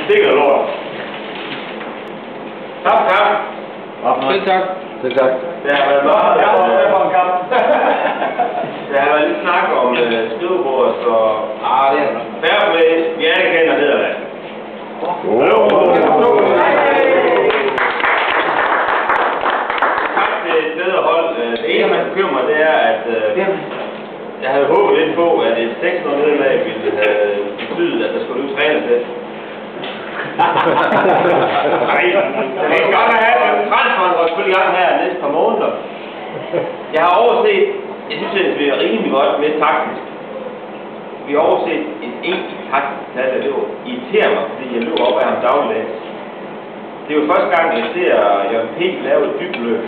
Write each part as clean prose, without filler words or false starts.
Sikker lort. Tak. Selv tak. Selv tak. Der har været lidt snak om skrivebord, så Det er fair play, vi anerkender nederlag. Tak til et bedre hold. Det ene, man bekymrer mig, det er, at jeg havde håbet lidt på, at et 6-0 nederlag ville betyde, at der skulle ud træne til. Vi skal godt have en transfer selvfølgelig gang her næste par måneder. Jeg har overset, jeg synes, at det er rimelig godt med taktisk. Vi har overset en enkelt taktisk tal, det var irriterer mig, fordi jeg løber op af ham dagligdags. Det er jo første gang, jeg ser Jørgen P. lave et dybt løb.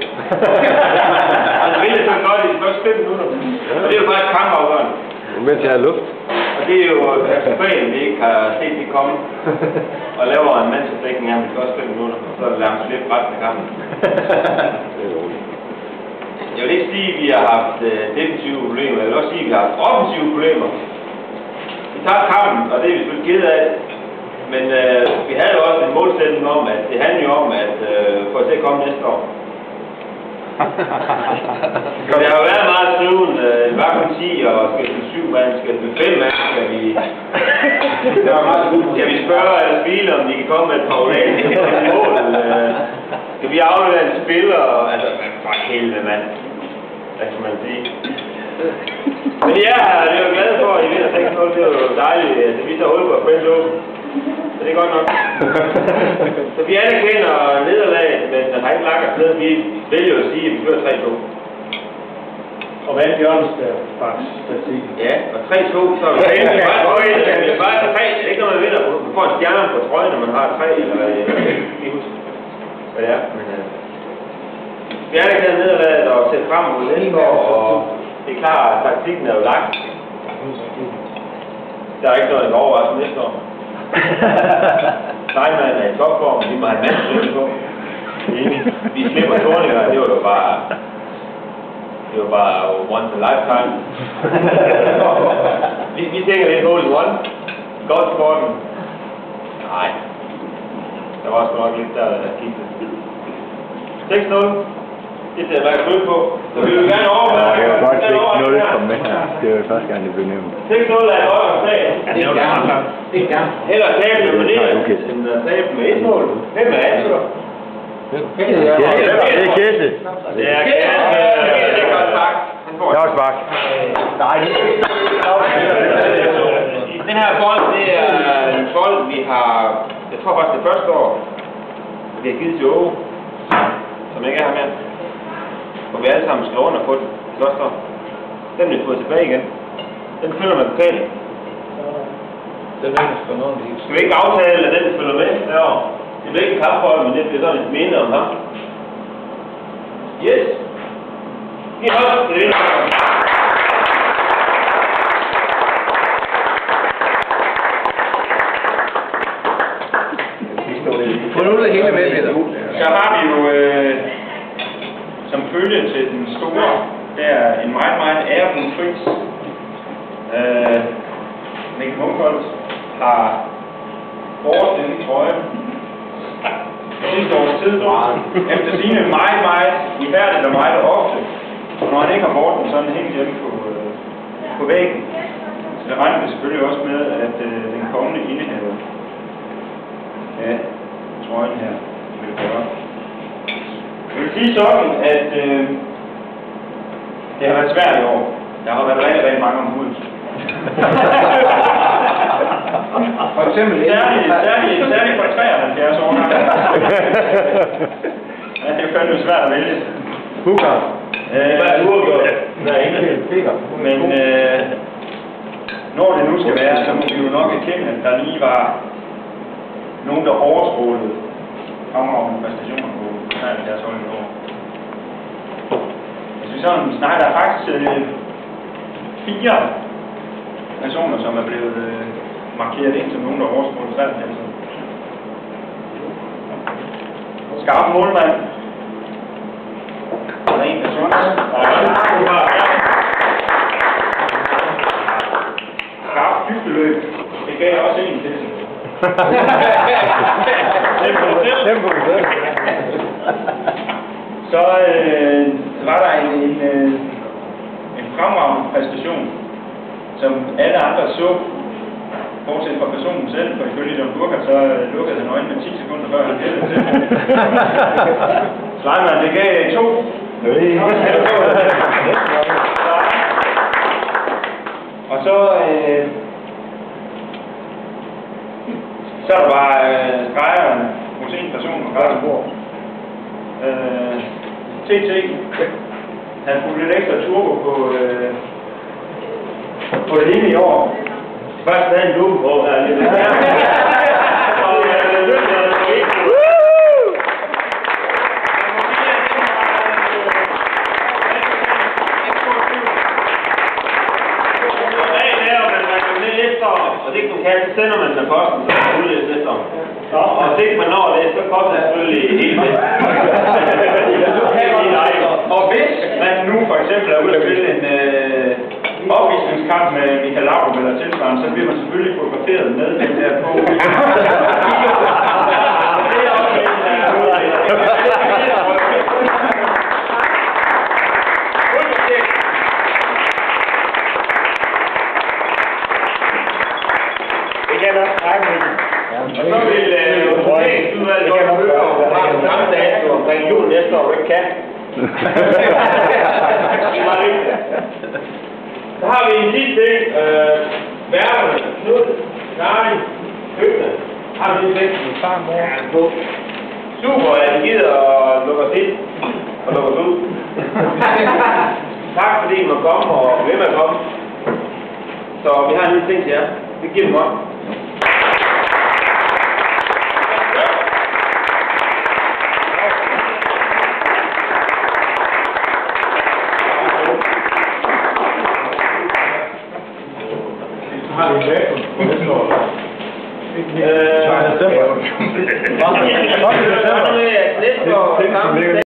Han ville så godt i de første 5 minutter. Og det er jo faktisk kampafgørende. Mens jeg har luft. Og det er jo katastrofen, vi ikke har set det komme. Og laver en mandsopdækning af de første 5 minutter, og så lader ham slippe resten af kampen. Jeg vil ikke sige, at vi har haft defensive problemer. Jeg vil også sige, at vi har haft offensive problemer. Vi tager kampen, og det er vi selvfølgelig ked af. Men vi havde jo også en målsætning om, at det handler jo om at få til at komme næste år. Det har jo været meget skriven, var kun 10 og skal til 7 mand, skal til 5 mand, skal vi spørge eller spille, om de kan komme med et par mål. Skal vi aflevere en spiller, altså for helvede mand, hvad kan man sige. Men ja, det er jo glad for, at I vinder 6-0, det er jo dejligt, det viser hul på French Open. Så det er godt nok. Så vi anerkender nederlaget, men den har ikke lagt os ned. Vi vælger at sige, at vi fører 3-2. Og hvad er Bjørns statistik? Ja, og 3-2, så er det bare 3. Det er ikke noget, man vinder. Man får en stjerne på trøjen, når man har 3, eller jeg kan ikke huske, hvad det er. Men vi anerkender nederlaget og ser frem mod næste år, og det er klart, at taktikken er jo lagt. Der er ikke noget, der overrasker næste år. Steinmann er i topform, vi må have en masse på. Vi slipper Torninger, det var jo bare once a lifetime. vi tænker lidt hole in one. Godt sporten. Nej. Der var også nok lidt der kiggede. 6-0. Det ser jeg ikke på. Så vi vil gerne overveje. Ja, det var godt 6-0 kom med her. Det var første gang, det blev nævnt. 6-0 er et højere sag. Det er gerne. Det er gerne. Heller tabe med end at tabe med 1 mål. Hvem er ansvar? Det er Kjesse. Det er Kjesse. Det er godt spark. Det er også spark. Nej, Den her bold, det er en bold, vi har, jeg tror faktisk det første år, vi har givet til Åge, som ikke er her mere. Og vi alle sammen slår under på den første år. Den vil vi få tilbage igen. Den følger med pokalen. Skal vi ikke aftale, at den følger med derovre? Det bliver ikke en kamphold, men det bliver sådan et minde om ham. Yes! Vi har også det. Få nu det hele med, Peter. Så har vi jo, som følge til den store, der en meget, meget ærefuld pris. Mikkel Munkholdt har båret den trøje sidste års tid. Efter sigende meget, meget ihærdigt og meget ofte. Og når han ikke har båret den, så er den hængt hjemme på væggen. Så det regner vi selvfølgelig også med, at den kommende indehaver af trøjen her vil gøre. Jeg vil sige sådan, at det har været svært i år. Der har været rigtig mange om huden. For eksempel særligt for 73 år. Ja, det er fandme svært at vælge. Hugger. Men når det nu skal være, så må vi jo nok erkende, at der lige var nogen, der overstrålede fremragende præstationer på 73 år i år. Hvis vi sådan snakker, der er faktisk 4 personer, som er blevet markeret ind som nogen, der overstrålede 73 år. Skarp målmand. Der er en person. Skarp dybdeløb. det gav også en til. Så var der en fremragende præstation, som alle andre så, bortset fra personen selv, for ifølge John Burkhardt, så lukkede han øjnene 10 sekunder før han blev til. Sleiman, det gav 2. Og så er der bare skræjeren hos en person på Karlsborg. TT, han skulle lidt ekstra turbo på det hele i år. Først havde en lukke på, der er lidt og det kan så sender man den posten, så man udlæser næste år. Og hvis ikke man når det, så koster det selvfølgelig hele det. Og hvis man nu for eksempel er ude at spille en opvisningskamp med Michael Laudrup eller tilsvarende, så bliver man selvfølgelig fotograferet med den der på. Og så vil udvalget godt høre om samme dato omkring jul næste år, ikke kan. Så har vi en sidste ting. Værterne, Knud, Karin, Høgte. Har vi en ting? Super, at I gider at lukke os ind og lukke os ud. Tak fordi I må komme og vil med at komme. Så vi har en lille ting til jer. Vi giver dem op. Har vi en dato næste år? December. Næste år